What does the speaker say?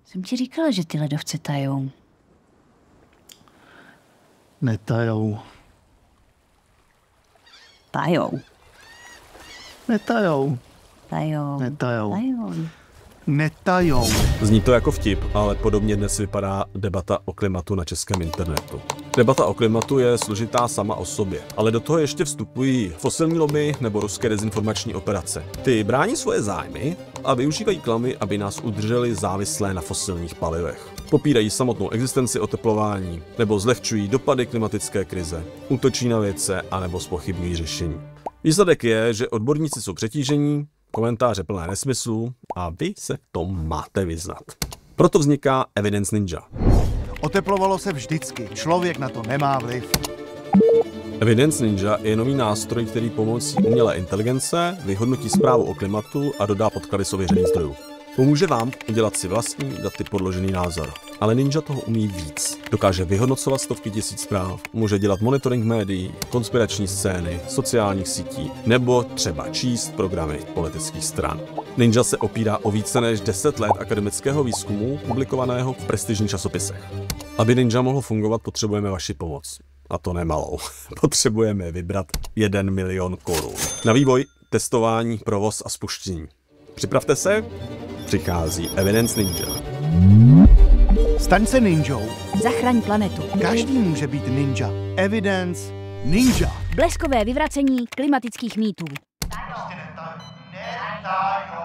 Jsem ti říkala, že ty ledovce tajou. Netajou. Tajou. Netajou. Tajou. Netajou. Tajou. Netajou. Zní to jako vtip, ale podobně dnes vypadá debata o klimatu na českém internetu. Debata o klimatu je složitá sama o sobě, ale do toho ještě vstupují fosilní lobby nebo ruské dezinformační operace. Ty brání svoje zájmy a využívají klamy, aby nás udrželi závislé na fosilních palivech. Popírají samotnou existenci oteplování nebo zlehčují dopady klimatické krize, útočí na vědce anebo zpochybňují řešení. Výsledek je, že odborníci jsou přetížení, komentáře plné nesmyslů a vy se v tom máte vyznat. Proto vzniká Evidence Ninja. Oteplovalo se vždycky, člověk na to nemá vliv. Evidence Ninja je nový nástroj, který pomocí umělé inteligence vyhodnotí zprávu o klimatu a dodá podklady z ověřených zdrojů. Pomůže vám udělat si vlastní daty podložený názor. Ale Ninja toho umí víc. Dokáže vyhodnocovat stovky tisíc zpráv, může dělat monitoring médií, konspirační scény, sociálních sítí nebo třeba číst programy politických stran. Ninja se opírá o více než 10 let akademického výzkumu publikovaného v prestižních časopisech. Aby Ninja mohlo fungovat, potřebujeme vaši pomoc. A to nemalou. Potřebujeme vybrat 1 milion korun. Na vývoj, testování, provoz a spuštění. Připravte se, přichází Evidence Ninja. Staň se ninjou. Zachraň planetu. Každý může být ninja. Evidence Ninja. Bleskové vyvracení klimatických mýtů. Prostě netajou.